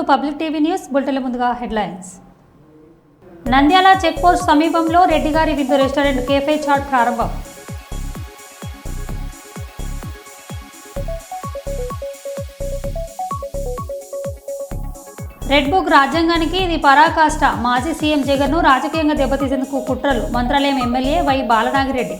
To public TV news. బులెటిన్ల ముందుగా headlines. Nandyal check post సమీపంలో రెడ్డిగారి విందు రెస్టారెంట్ కేఫే చాట్ ప్రారంభం. రెడ్ బుక్ రాజ్యాంగానికి ఇది పరాకాష్ట. మాజీ సీఎం జగన్ను రాజకీయంగా దెబ్బతీసేందుకు కుట్రలు. Mantralayam MLA Y Balanagireddy.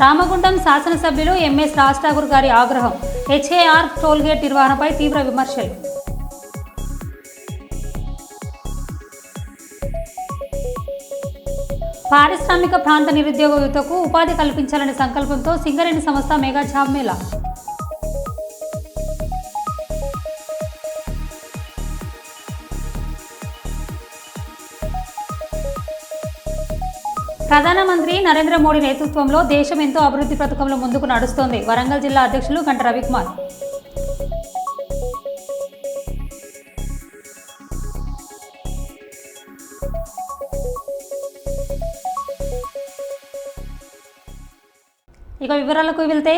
రామగుండం శాసనసభ్యులు ఎంఎస్ రాజ్ ఠాకూర్ గారి ఆగ్రహం. హెచ్ఏఆర్ టోల్గేట్ నిర్వహణపై తీవ్ర విమర్శలు. పారిశ్రామిక ప్రాంత నిరుద్యోగ యువతకు ఉపాధి కల్పించాలనే సంకల్పంతో సింగరేణి సంస్థ మెగా జాబ్ మేళా. ప్రధానమంత్రి నరేంద్ర మోడీ నేతృత్వంలో దేశం ఎంతో అభివృద్ధి పథకంలో ముందుకు నడుస్తోంది. వరంగల్ జిల్లా అధ్యక్షులు గంట రవికుమార్. ఇక వివరాలకు వెళ్తే,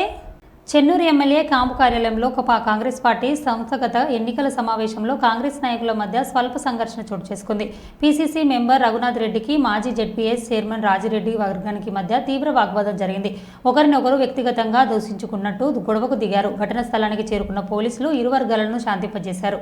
చెన్నూరు ఎమ్మెల్యే క్యాంపు కార్యాలయంలో కాంగ్రెస్ పార్టీ సంస్థాగత ఎన్నికల సమావేశంలో కాంగ్రెస్ నాయకుల మధ్య స్వల్ప సంఘర్షణ చోటు చేసుకుంది. పీసీసీ మెంబర్ రఘునాథ్ రెడ్డికి మాజీ జెడ్పీఎస్ చైర్మన్ రాజిరెడ్డి వర్గానికి మధ్య తీవ్ర వాగ్వాదం జరిగింది. ఒకరినొకరు వ్యక్తిగతంగా దూషించుకున్నట్టు గొడవకు దిగారు. ఘటనా స్థలానికి చేరుకున్న పోలీసులు ఇరు వర్గాలను శాంతింపజేశారు.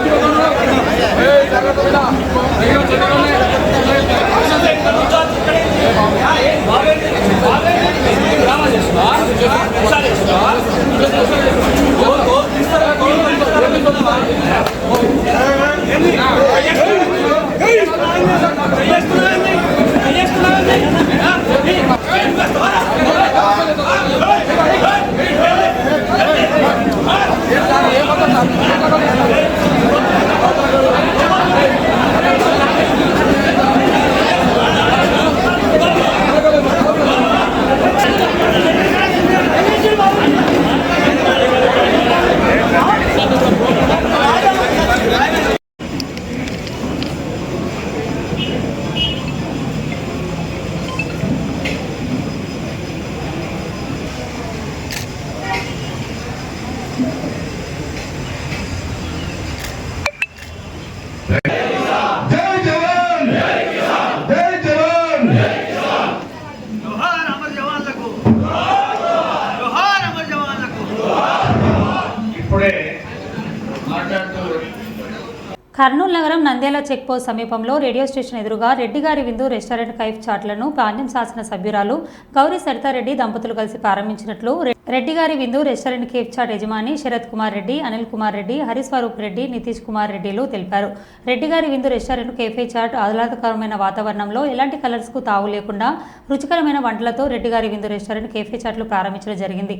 Gracias. కర్నూలు నగరం నంద్యాల చెక్పోస్ట్ సమీపంలో రేడియో స్టేషన్ ఎదురుగా రెడ్డిగారి విందు రెస్టారెంట్ కైఫ్ చాట్లను పాణ్యం శాసన సభ్యురాలు గౌరీ సరితారెడ్డి దంపతులు కలిసి ప్రారంభించినట్లు రెడ్డిగారి విందు రెస్టారెంట్ కేఫ్ చాట్ యజమాని శరత్ కుమార్ రెడ్డి, అనిల్ కుమార్ రెడ్డి, హరిస్వరూప్ రెడ్డి, నితీష్ కుమార్ రెడ్డిలు తెలిపారు. రెడ్డిగారి విందు రెస్టారెంట్ కేఫే చాట్ ఆహ్లాదకరమైన వాతావరణంలో ఎలాంటి కలర్స్ కు తావు లేకుండా రుచికరమైన వంటలతో రెడ్డిగారి విందు రెస్టారెంట్ కేఫే చాట్లు ప్రారంభించడం జరిగింది.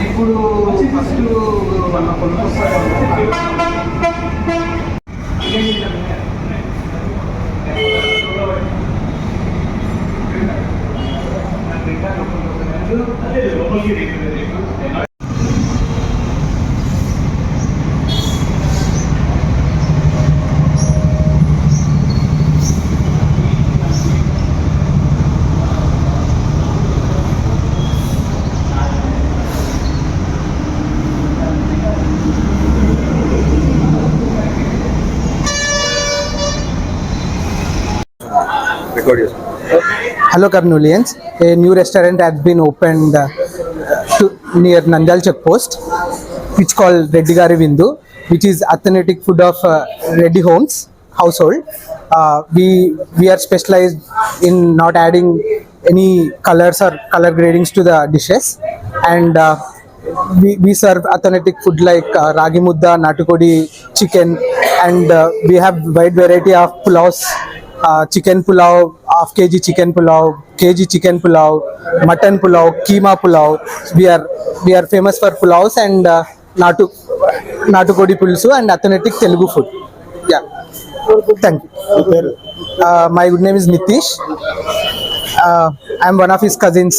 ఇప్పుడు ఫస్ట్ మన Hello Karnulians, a new restaurant has been opened near Nandyal Checkpost, which called Reddigari Vindu, which is authentic food of Reddy Homes household. We are specialized in not adding any colors or color gradings to the dishes, and we serve authentic food like ragi mudda, natukodi, chicken, and we have wide variety of pulavs. Chicken pulao, half kg chicken pulao, kg chicken pulao, mutton pulao, keema pulao. We are famous for pulaos and natukodi pulsu and authentic Telugu food. Yeah, thank you. My good name is Nitish. I am one of his cousins,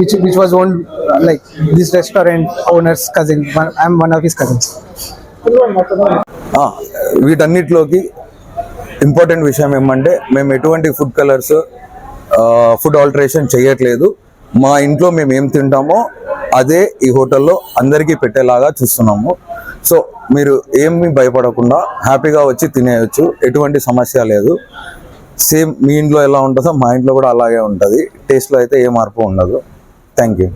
which was owned like this restaurant owner's cousin. I am one of his cousins. వీటన్నిటిలోకి important విషయం ఏమంటే మేము ఎటువంటి food colours food alteration చేయట్లేదు. మా ఇంట్లో మేము ఏం తింటామో అదే ఈ హోటల్లో అందరికీ పెట్టేలాగా చూస్తున్నాము. సో మీరు ఏమీ భయపడకుండా హ్యాపీగా వచ్చి తినేయచ్చు, ఎటువంటి సమస్య లేదు. సేమ్ మీ ఇంట్లో ఎలా ఉంటుందో మా ఇంట్లో కూడా అలాగే ఉంటుంది. టేస్ట్లో అయితే ఏ మార్పు ఉండదు. Thank you.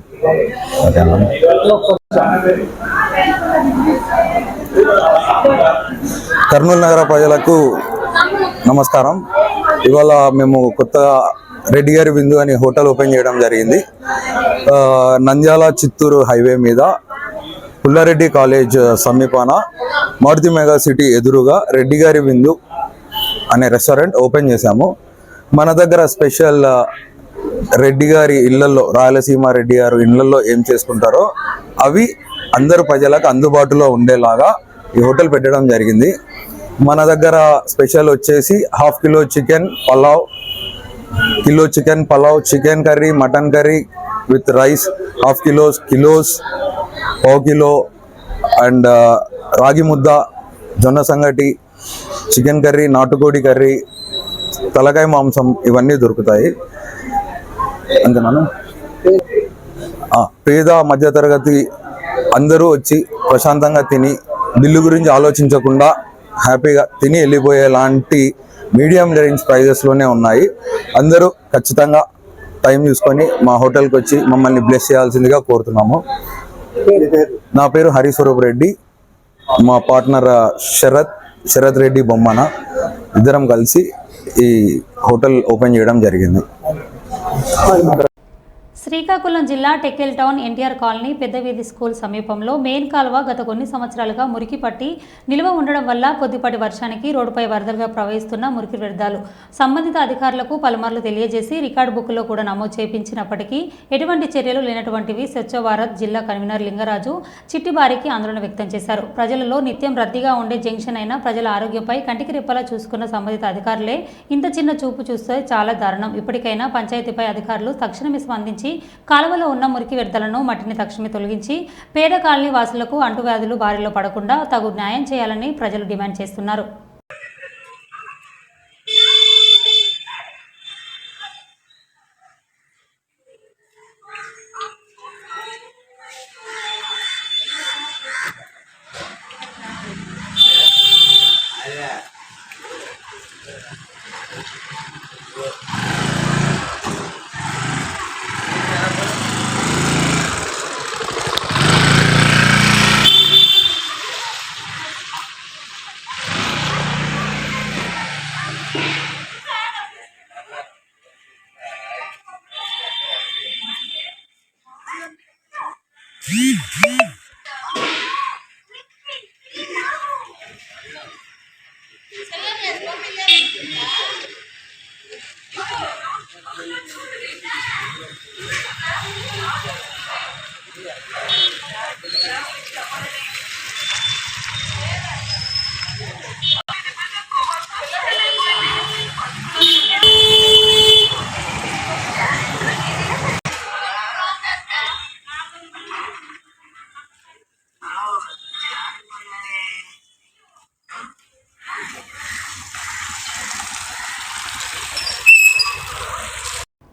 కర్నూలు నగర ప్రజలకు నమస్కారం. ఇవాళ మేము కొత్తగా రెడ్డిగారి విందు అని హోటల్ ఓపెన్ చేయడం జరిగింది. నంద్యాల చిత్తూరు హైవే మీద పుల్లారెడ్డి కాలేజ్ సమీపాన మారుతి మెగా సిటీ ఎదురుగా రెడ్డిగారి విందు అనే రెస్టారెంట్ ఓపెన్ చేశాము. మన దగ్గర స్పెషల్ రెడ్డి గారి ఇళ్లలో, రాయలసీమ రెడ్డి గారు ఇళ్లలో ఏం చేసుకుంటారో అవి అందరు ప్రజలకు అందుబాటులో ఉండేలాగా ఈ హోటల్ పెట్టడం జరిగింది. మన దగ్గర స్పెషల్ వచ్చేసి half kilo chicken pulao, kilo chicken pulao, chicken curry, mutton curry with rice, half kilos, పావు కిలో అండ్ రాగి ముద్ద, జొన్న సంగటి, చికెన్ కర్రీ, నాటుకోడి కర్రీ, తలకాయ మాంసం ఇవన్నీ దొరుకుతాయి. అంతేనా? పేద మధ్యతరగతి అందరూ వచ్చి ప్రశాంతంగా తిని బిల్లు గురించి ఆలోచించకుండా హ్యాపీగా తిని వెళ్ళిపోయేలాంటి మీడియం రేంజ్ ప్రైజెస్లోనే ఉన్నాయి. అందరూ ఖచ్చితంగా టైం చూసుకొని మా హోటల్కి వచ్చి మమ్మల్ని బ్లెస్ చేయాల్సిందిగా కోరుతున్నాము. నా పేరు హరిస్వరూప్ రెడ్డి, మా పార్ట్నర్ శరత్ రెడ్డి బొమ్మన, ఇద్దరం కలిసి ఈ హోటల్ ఓపెన్ చేయడం జరిగింది. శ్రీకాకుళం జిల్లా టెక్కెల్ టౌన్ ఎన్టీఆర్ కాలనీ పెద్దవీధి స్కూల్ సమీపంలో మెయిన్ కాలువ గత కొన్ని సంవత్సరాలుగా మురికి పట్టి నిల్వ ఉండడం వల్ల కొద్దిపాటి వర్షానికి రోడ్డుపై వరదలుగా ప్రవహిస్తున్న మురికి వ్యర్థాలు సంబంధిత అధికారులకు పలుమార్లు తెలియజేసి రికార్డు బుక్లో కూడా నమోదు చేయించినప్పటికీ ఎటువంటి చర్యలు లేనటువంటివి స్వచ్ఛ భారత్ జిల్లా కన్వీనర్ లింగరాజు చిట్టిబారికి ఆందోళన వ్యక్తం చేశారు. ప్రజలలో నిత్యం రద్దీగా ఉండే జంక్షన్ అయిన ప్రజల ఆరోగ్యంపై కంటికి రెప్పలా చూసుకున్న సంబంధిత అధికారులే ఇంత చిన్న చూపు చూస్తే చాలా దారుణం. ఇప్పటికైనా పంచాయతీపై అధికారులు తక్షణమే స్పందించి కాలువలో ఉన్న మురికి వ్యర్థాలను మట్టిని తక్షణమే తొలగించి పేద కాలనీ వాసులకు అంటువ్యాధులు బారిలో పడకుండా తగు న్యాయం చేయాలని ప్రజలు డిమాండ్ చేస్తున్నారు.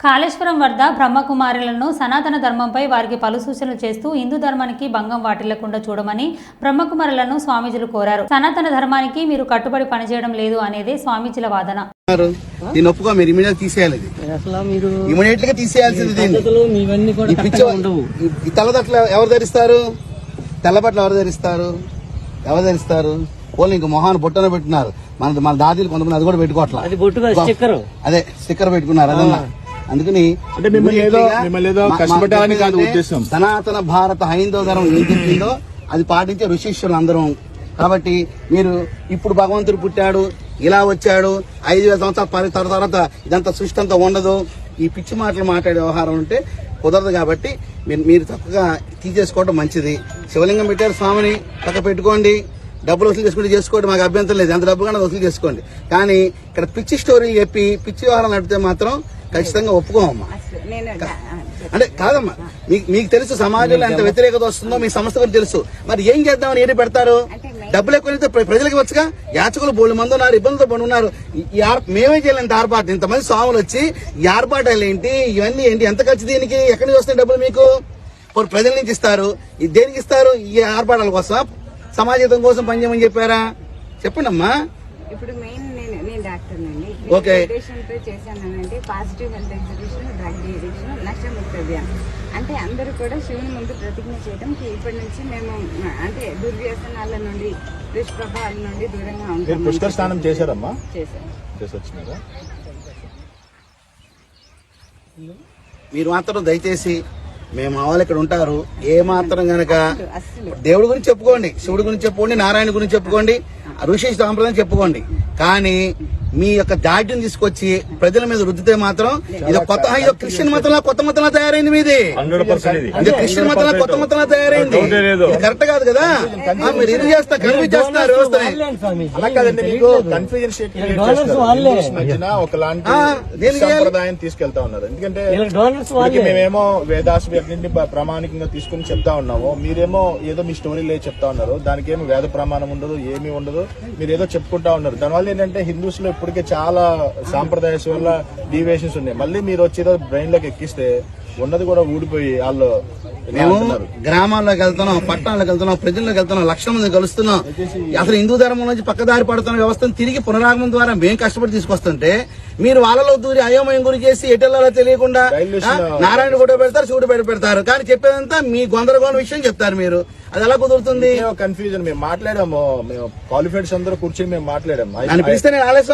కాళేశ్వరం వద్ద బ్రహ్మకుమారులను సనాతన ధర్మంపై వారికి పలు సూచనలు చేస్తూ హిందూ ధర్మానికి భంగం వాటిల్లకుండా చూడమని బ్రహ్మకుమారులను స్వామీజీలు కోరారు. సనాతన ధర్మానికి మీరు కట్టుబడి పనిచేయడం లేదు అనేదే స్వామీజీల వాదన. ఎవరు ధరిస్తారు? తెల్లబట్టలు ఎవరు ధరిస్తారు? వాళ్ళు ఇంక మొహాన్ని బొట్టన పెట్టినారు. మన దాదీలు కొంతమంది అది కూడా పెట్టుకోవట్లేదు. అదే స్టిక్కర్ పెట్టుకున్నారు. అదన్నా అందుకని సనాతన భారత హైందవ ధర్మం ఏం చెప్పిందో అది పాటించే ఋషిష్యులు అందరం. కాబట్టి మీరు ఇప్పుడు భగవంతుడు పుట్టాడు, ఇలా వచ్చాడు, 5,000 సంవత్సరాల తర్వాత ఇదంతా సృష్టి అంతా ఉండదు, ఈ పిచ్చి మాటలు మాట్లాడే వ్యవహారం ఉంటే కుదరదు. కాబట్టి మీరు చక్కగా తీసేసుకోవడం మంచిది. శివలింగం పెట్టారు, స్వామిని పక్క పెట్టుకోండి, డబ్బులు వసూలు చేసుకుంటే చేసుకోండి, మాకు అభ్యంతరం లేదు. ఎంత డబ్బు కన్నా వసూలు చేసుకోండి. కానీ ఇక్కడ పిచ్చి స్టోరీలు చెప్పి పిచ్చి వ్యవహారం నడిపితే మాత్రం ఖచ్చితంగా ఒప్పుకోమమ్మా. అంటే కాదమ్మా, మీకు తెలుసు సమాజంలో ఎంత వ్యతిరేకత వస్తుందో మీ సంస్థ గురించి తెలుసు. మరి ఏం చేద్దామని ఏది పెడతారు? డబ్బులు ఎక్కువ ప్రజలకి వచ్చుగా. యాచకులు బోళ్ళు మంది ఉన్నారు, ఇబ్బందులతో పడి ఉన్నారు. మేమే చేయలేంత ఆర్పాటు, ఇంతమంది స్వాములు వచ్చి ఈ ఆర్పాటాలు ఏంటి, ఇవన్నీ ఏంటి, ఎంత ఖర్చు దీనికి? ఎక్కడి నుంచి వస్తాయి డబ్బులు మీకు? ప్రజల నుంచి ఇస్తారు. దేనికి ఇస్తారు? ఈ ఆర్పాటాల కోసం, సమాజం కోసం పనిచేయమని చెప్పారా? చెప్పండి అమ్మా. ఇప్పుడు మెయిన్ నేను డాక్టర్ నండి. ఓకే, చేశానంటే positive health exhibition, drug addiction, Nashamukt Abhiyan. అంటే అందరూ కూడా శివుని ముందు ప్రతిజ్ఞ చేయడం ఇప్పటి నుంచి మేము అంటే దుర్వ్యసనాల నుండి, దుష్ప్రభావాల నుండి దూరంగా ఉంటాం. పుష్కర స్నానం చేశారమ్మా? చేశారు. మీరు మాత్రం దయచేసి మేము వాళ్ళు ఇక్కడ ఉంటారు, ఏ మాత్రం గనక దేవుడి గురించి చెప్పుకోండి, శివుడి గురించి చెప్పుకోండి, నారాయణ గురించి చెప్పుకోండి, ఋషి సాంప్రదాయం చెప్పుకోండి. కానీ మీ యొక్క దాడిని తీసుకొచ్చి ప్రజల మీద రుద్దితే మాత్రం ఇది కొత్త ఇది క్రిస్టియన్ మతంలో కొత్త మతంలో తయారైంది మీది. ఇది క్రిస్టియన్ మతంలో కొత్త మతంలో తయారైంది. కరెక్ట్ కాదు కదా. మీరు ఇది చేస్తా కన్ఫ్యూజ్ చేస్తున్నారు వ్యవస్థని. అలా కాదండి, మీకు కన్ఫ్యూజన్ ఒకలాంటి సంప్రదాయం తీసుకెళ్తా ఉన్నారు. ఎందుకంటే మేమేమో వేదాస్ వీటిని ప్రామాణికంగా తీసుకుని చెప్తా ఉన్నాము, మీరేమో ఏదో మీ స్టోరీలే చెప్తా ఉన్నారు. దానికి ఏమి వేద ప్రమాణం ఉండదు, ఏమీ ఉండదు, మీరు ఏదో చెప్పుకుంటా ఉన్నారు. దానివల్ల ఏంటంటే హిందూస్ లో ఇప్పటికే చాలా సాంప్రదాయస్ వల్ల డీవియేషన్స్ ఉన్నాయి. మళ్ళీ మీరు వచ్చి బ్రెయిన్ లోకి ఎక్కిస్తే ఉన్నది కూడా ఊడిపోయి వాళ్ళు మేము గ్రామాల్లోకి వెళ్తున్నాం, పట్టణాల్లోకి వెళ్తున్నాం, ప్రజల్లోకి వెళ్తున్నాం, లక్షల మంది కలుస్తున్నాం. అసలు హిందూ ధర్మం నుంచి పక్కదారి పడుతున్న వ్యవస్థను తిరిగి పునరాగమనం ద్వారా మేము కష్టపడి తీసుకొస్తుంటే మీరు వాళ్ళలో దూరి అయోమయం గురి చేసి ఎటెల్లాలో తెలియకుండా నారాయణ కూడా పెడతారు, శివుడు పెడతారు. కానీ చెప్పేదంతా మీ గొందరగోళ విషయం చెప్తారు మీరు. అది ఎలా కుదురుతుంది? కన్ఫ్యూజన్. మేము మాట్లాడాము, మేము క్వాలిఫైడ్స్ అందరూ కూర్చొని మేము మాట్లాడాము. నన్ను పిలిస్తే నేను రాలేదు.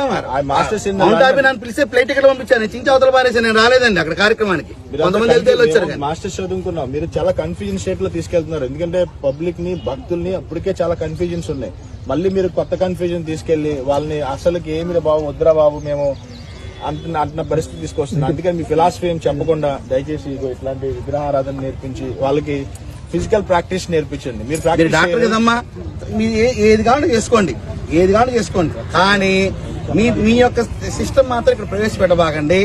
నన్ను పిలిస్తే ప్లేట్ టికెట్ పంపించాను, చించి అవతల పారేసి నేను రాలేదండి అక్కడ కార్యక్రమానికి. కొంతమంది వచ్చారు. మాస్టర్స్ చదువుకున్నాం, మీరు చాలా కన్ఫ్యూజన్ స్టేట్ లో తీసుకెళ్తున్నారు. ఎందుకంటే పబ్లిక్ ని భక్తుల్ని అప్పటికే చాలా కన్ఫ్యూజన్స్ ఉన్నాయి. మళ్ళీ మీరు కొత్త కన్ఫ్యూజన్ తీసుకెళ్లి వాళ్ళని అసలుకి ఏమి బాబు వద్దురా బాబు మేము అంటున్న పరిస్థితి తీసుకొస్తుంది. అందుకని మీ ఫిలాసఫీ ఏం చెప్పకుండా దయచేసి ఇట్లాంటి విగ్రహారాధన నేర్పించి వాళ్ళకి ఫిజికల్ ప్రాక్టీస్ నేర్పించండి. మీరు డాక్టర్ కదమ్మా, మీరు ఏది కావాలో చేసుకోండి, ఏది కావాలో చేసుకోండి. కానీ మీ యొక్క సిస్టమ్ మాత్రం ఇక్కడ ప్రవేశపెట్టబాకండి.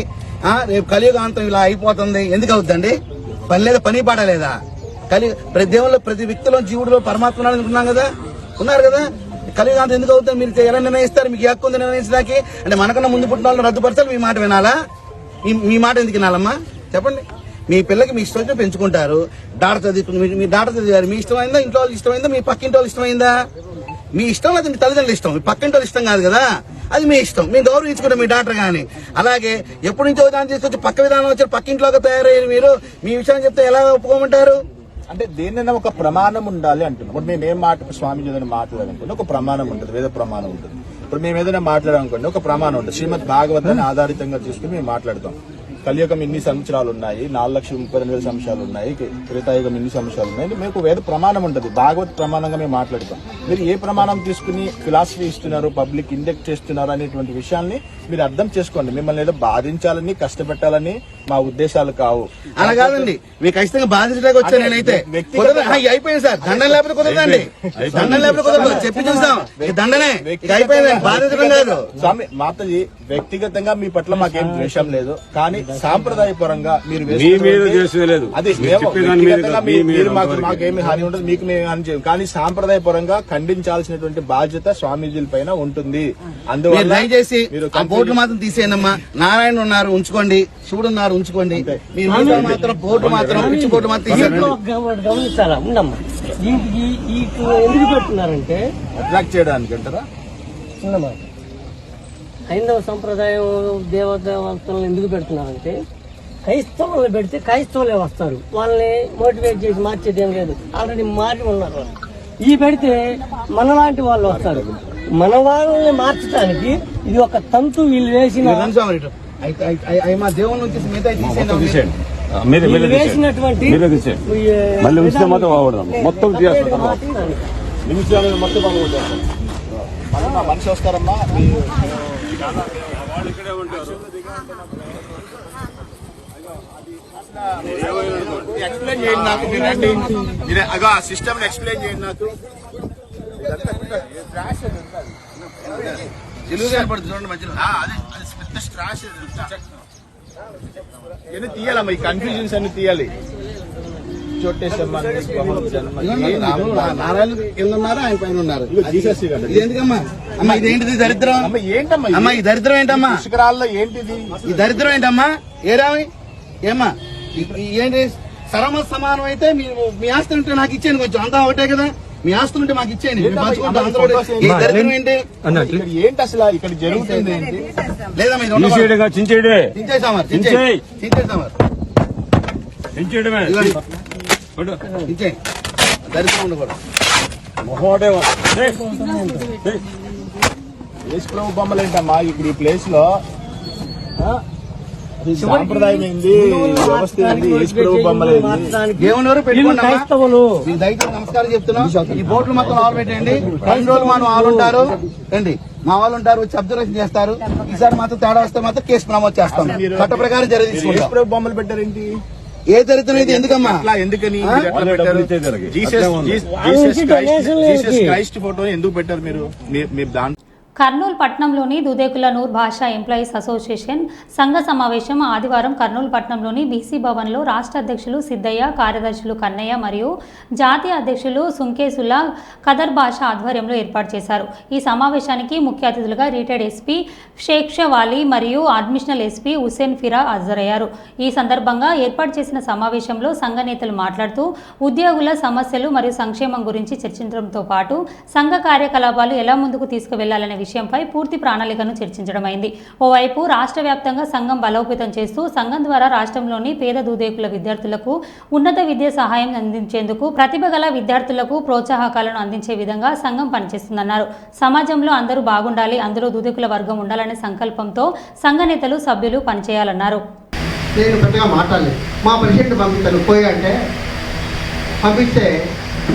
రేపు కలియుగాంతం ఇలా అయిపోతుంది. ఎందుకు అవుతుందండి? పని లేదా, పని పాట లేదా? ప్రతి దేవుల్లో ప్రతి వ్యక్తిలో జీవుడిలో పరమాత్మ అనుకున్నాం కదా, ఉన్నారు కదా. కలియుగాంతం ఎందుకు అవుతుంది? మీరు ఎలా నిర్ణయిస్తారు? మీకు హక్కు ఉంది నిర్ణయించడానికి. అంటే మనకన్నా ముందు పుట్టిన వాళ్ళని రద్దుపరచాలి, మీ మాట వినాలా? మీ మాట ఎందుకు వినాలమ్మా చెప్పండి. మీ పిల్లకి మీ ఇష్టం పెంచుకుంటారు. డాక్టర్ చదువుకుని మీ డాక్టర్ చదివారు, మీ ఇష్టమైందా? ఇంట్లో వాళ్ళు ఇష్టమైందా? మీ పక్కింటి వాళ్ళు ఇష్టమైందా? మీ ఇష్టం అది మీ తల్లిదండ్రులు ఇష్టం, మీ పక్కింటి వాళ్ళు ఇష్టం కాదు కదా. అది మీ ఇష్టం, మీరు గౌరవించుకుంటాం మీ డాక్టర్ గాని. అలాగే ఎప్పటి నుంచో విధానం తీసుకొచ్చి పక్క విధానం వచ్చారు, పక్కింట్లోకి తయారయ్యారు. మీరు మీ విషయాన్ని చెప్తే ఎలా ఒప్పుకోమంటారు? అంటే దేనినైనా ఒక ప్రమాణం ఉండాలి అంటున్నాం. ఇప్పుడు మేము ఏం స్వామీజీ ఏదైనా మాట్లాడాలనుకోండి ఒక ప్రమాణం ఉంటుంది, వేద ప్రమాణం ఉంటుంది. ఇప్పుడు మేము ఏదైనా మాట్లాడాలనుకోండి ఒక ప్రమాణం ఉంటుంది. శ్రీమద్ భాగవతాన్ని ఆధారితంగా తీసుకుని మేము మాట్లాడతాం. కలియుగం ఇన్ని సంవత్సరాలు ఉన్నాయి, 4,32,000 సంవత్సరాలు ఉన్నాయి, త్రేతాయుగం ఇన్ని సంవత్సరాలు ఉన్నాయి. మీకు వేద ప్రమాణం ఉంటుంది, భాగవత్ ప్రమాణంగా మేము మాట్లాడతాం. మీరు ఏ ప్రమాణం తీసుకుని ఫిలాసఫీ ఇస్తున్నారు, పబ్లిక్ ఇండెక్ట్ చేస్తున్నారు అనేటువంటి విషయాన్ని మీరు అర్థం చేసుకోండి. మిమ్మల్ని ఏదో బాధించాలని కష్టపెట్టాలని మా ఉద్దేశాలు కావు. అలా కాదండి, మీకు ఖచ్చితంగా బాధించడానికి వచ్చాను నేనైతే. అయిపోయింది సార్, దండం లేకపోతే కుదరదండి, దండం లేకపోతే కుదరదు. చెప్పి చూస్తాం, దండనే అయిపోయింది, బాధించడం కాదు. స్వామి మాతజీ, వ్యక్తిగతంగా మీ పట్ల మాకేం ద్వేషం లేదు, కానీ సాంప్రదాయపరంగా మీరు మాకేమి హాని ఉండదు, మీకు మేము హాని చేయం. కానీ సాంప్రదాయపరంగా ఖండించాల్సినటువంటి బాధ్యత స్వామీజీల పైన ఉంటుంది. అందువల్ల దయచేసి బోర్డు మాత్రం తీసేయనమ్మా. నారాయణ ఉన్నారు ఉంచుకోండి, శివుడు ఉన్నారు ఉంచుకోండి. మీరు మాత్రం బోర్డు మాత్రం పిచ్చి బోర్డు మాత్రం గమనించాలా ఉండమ్మా. ఎందుకు పెడుతున్నారంటే అట్రాక్ట్ చేయడానికి అంటారా? ఉన్నమాట హైందవ సంప్రదాయం దేవతలను ఎందుకు పెడుతున్నారంటే క్రైస్తవులను పెడితే క్రైస్తవులే వస్తారు, వాళ్ళని మోటివేట్ చేసి మార్చేది ఏం లేదు, ఆల్రెడీ మారి ఉన్నారు. ఈ పెడితే మనలాంటి వాళ్ళు వస్తారు. మన వాళ్ళని మార్చడానికి ఇది ఒక తంతు వీళ్ళు వేసిన వేసినటువంటి మనిషి వస్తారమ్మా. ఎక్స్ప్లెయిన్ చేయండి నాకు, సిస్టమ్ ఎక్స్ప్లెయిన్ చేయండి నాకు. చూడండి మధ్యలో పెద్ద స్ట్రాష్ ఇవన్నీ తీయాలమ్మా, ఈ కన్ఫ్యూజన్స్ అన్ని తీయాలి. నారాయణ కింద ఉన్నారు, ఆయన పైన ఉన్నారు. ఎందుకమ్మా అమ్మా ఇదేంటిది దరిద్రం? ఏంటమ్మా అమ్మా ఈ దరిద్రం ఏంటమ్మా? పుష్కరాల్లో ఏంటిది ఈ దరిద్రం ఏంటమ్మా? ఏరామి ఏమ్మా ఏంటి? సరమ సమానం అయితే మీ ఆస్తి ఉంటే నాకు ఇచ్చేయండి, కొంచెం అంతా ఒకటే కదా. మీ ఆస్తులు ఉంటే మాకు ఇచ్చేయండి. ఏంటి అసలు ఇక్కడ జరుగుతుంది? లేదమ్మా దరిద్రం ఉండకూడదు. యేసు ప్రభు బొమ్మలు ఏంటమ్మా ఇక్కడ ఈ ప్లేస్ లో? సాంప్రదాయం ఏంది, వ్యవస్థ ఏంది, యేసు ప్రభు బొమ్మలు ఏంది? దేవుని ఎవరు పెట్టుకోండి అమ్మా. క్రైస్తవులు మీకు దయచేసి నమస్కారం చెప్తున్నాం. ఈ బోట్లు మొత్తం ఆలు పెట్టండి. 2 రోజులు మనం ఆలు ఉంటారు రండి, మా వాళ్ళు ఉంటారు, వచ్చి అబ్జర్వేషన్ చేస్తారు. ఈసారి మాత్రం తేడా వస్తే మాత్రం కేసు నమోదు చేస్తాం. చట్ట ప్రకారం చర్య యేసు తీసుకుంటాం. ప్రభు బొమ్మలు పెట్టారేంటి? ఏ చరిత్ర ఇది ఎందుకమ్మా? అట్లా ఎందుకని మీరు ఎట్లా పెట్టారు? జీసస్ క్రైస్ట్ ఫోటో ఎందుకు పెట్టారు మీరు? మీరు దాంట్లో కర్నూలు పట్టణంలోని దుదేకుల నూర్ భాషా ఎంప్లాయీస్ అసోసియేషన్ సంఘ సమావేశం ఆదివారం కర్నూలు పట్టణంలోని బీసీ భవన్లో రాష్ట్ర అధ్యక్షులు సిద్దయ్య, కార్యదర్శులు కన్నయ్య మరియు జాతీయ అధ్యక్షులు సుంకేసుల్లా ఖదర్ భాషా ఆధ్వర్యంలో ఏర్పాటు చేశారు. ఈ సమావేశానికి ముఖ్య అతిథులుగా రిటైర్డ్ ఎస్పీ షేక్ షవాలి మరియు అడిషనల్ ఎస్పీ హుసేన్ ఫిరా హాజరయ్యారు. ఈ సందర్భంగా ఏర్పాటు చేసిన సమావేశంలో సంఘ నేతలు మాట్లాడుతూ ఉద్యోగుల సమస్యలు మరియు సంక్షేమం గురించి చర్చించడంతో పాటు సంఘ కార్యకలాపాలు ఎలా ముందుకు తీసుకువెళ్లాలనే విషయంపై పూర్తి ప్రణాళికను చర్చించడమైంది. ఓవైపు రాష్ట్ర వ్యాప్తంగా సంఘం బలోపేతం చేస్తూ సంఘం ద్వారా రాష్ట్రంలోని పేద దూదేకుల విద్యార్థులకు ఉన్నత విద్య సహాయం అందించేందుకు ప్రతిభ గల విద్యార్థులకు ప్రోత్సాహకాలను అందించే విధంగా సంఘం పనిచేస్తుందన్నారు. సమాజంలో అందరూ బాగుండాలి, అందులో దూదేకుల వర్గం ఉండాలనే సంకల్పంతో సంఘ నేతలు సభ్యులు పనిచేయాలన్నారు. నేను పెద్దగా మాట్లాడలేదు. మా ప్రెసిడెంట్ పంపిస్తాను పోయి అంటే పంపిస్తే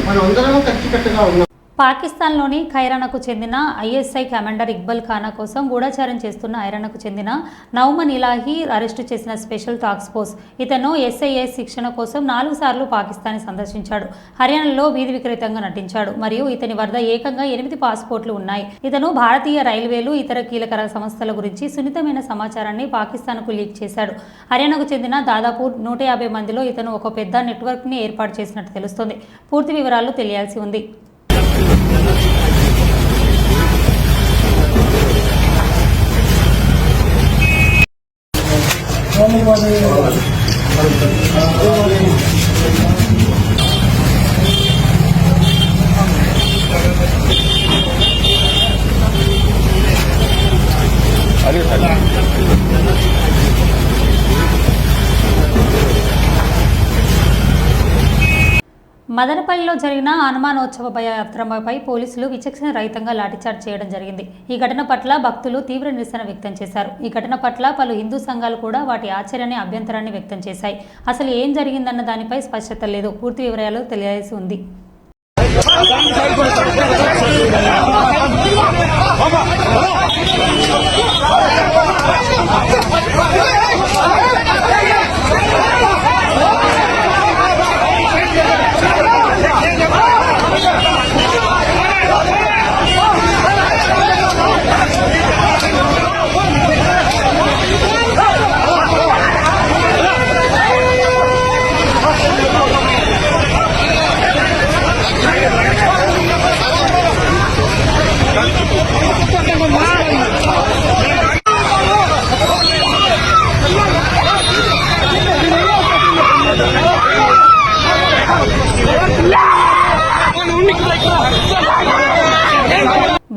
మనం అందరం కలిసికట్టుగా ఉన్నాం. పాకిస్తాన్లోని ఖైరానాకు చెందిన ఐఎస్ఐ కమాండర్ ఇక్బల్ ఖానా కోసం గూఢచారం చేస్తున్న ఐరానాకు చెందిన నౌమన్ ఇలాహీ అరెస్టు చేసిన స్పెషల్ టాస్క్ ఫోర్స్. ఇతను ఎస్ఐఎస్ శిక్షణ కోసం 4 సార్లు పాకిస్తాన్ సందర్శించాడు. హర్యానాలో వీధి విక్రేతంగా నటించాడు మరియు ఇతని వద్ద ఏకంగా 8 పాస్పోర్ట్లు ఉన్నాయి. ఇతను భారతీయ రైల్వేలు, ఇతర కీలక సంస్థల గురించి సున్నితమైన సమాచారాన్ని పాకిస్తాన్కు లీక్ చేశాడు. హర్యానాకు చెందిన దాదాపు 150 మందిలో ఇతను ఒక పెద్ద నెట్వర్క్ని ఏర్పాటు చేసినట్టు తెలుస్తోంది. పూర్తి వివరాలు తెలియాల్సి ఉంది. మదనపల్లిలో జరిగిన హనుమానోత్సవ యాత్రపై పోలీసులు విచక్షణ రహితంగా లాఠీచార్జ్ చేయడం జరిగింది. ఈ ఘటన పట్ల భక్తులు తీవ్ర నిరసన వ్యక్తం చేశారు. ఈ ఘటన పట్ల పలు హిందూ సంఘాలు కూడా వాటి ఆశ్చర్యాన్ని, అభ్యంతరాన్ని వ్యక్తం చేశాయి. అసలు ఏం జరిగిందన్న దానిపై స్పష్టత లేదు. పూర్తి వివరాలు తెలియాల్సి ఉంది.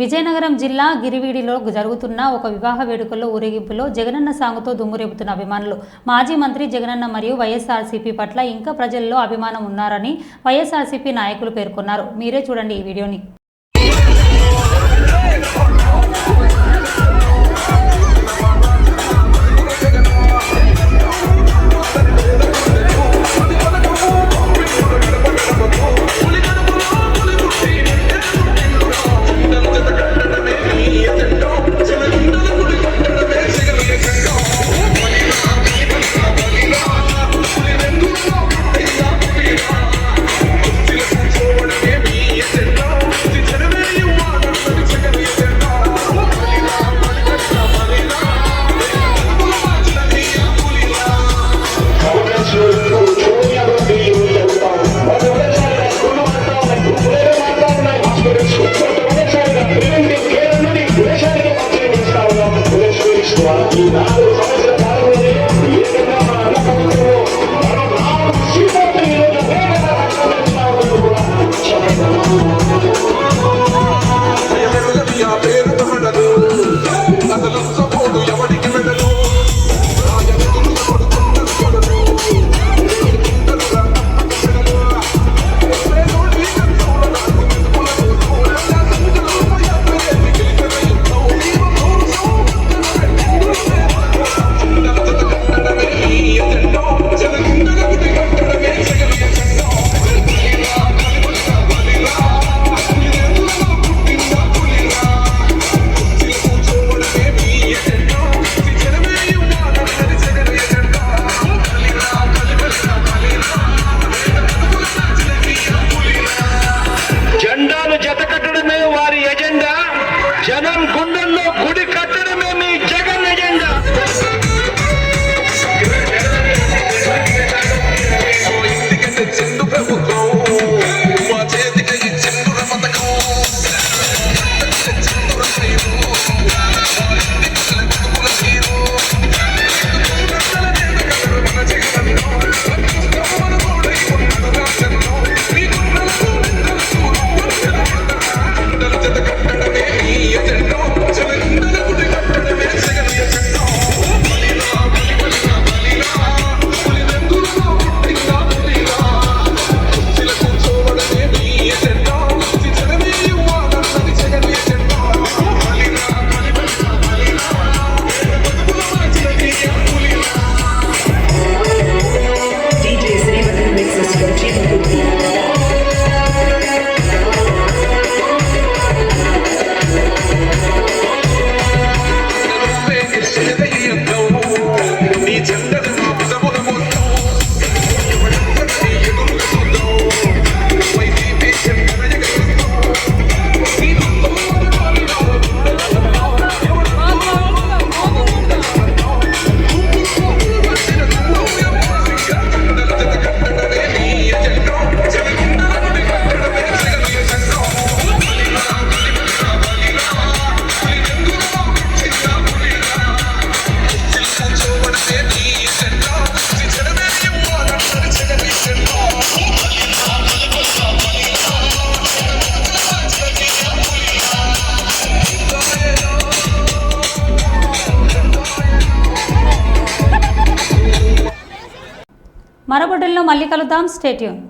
విజయనగరం జిల్లా గిరివీడిలో జరుగుతున్న ఒక వివాహ వేడుకల్లో ఊరేగింపులో జగనన్న సాంగుతో దుమ్మురేపుతున్న అభిమానులు. మాజీ మంత్రి జగనన్న మరియు వైఎస్ఆర్సీపీ పట్ల ఇంకా ప్రజల్లో అభిమానం ఉన్నారని వైఎస్ఆర్సీపీ నాయకులు పేర్కొన్నారు. మీరే చూడండి ఈ వీడియోని. మరో బులెటిన్లో మళ్ళీ కలుద్దాం. Stay tune.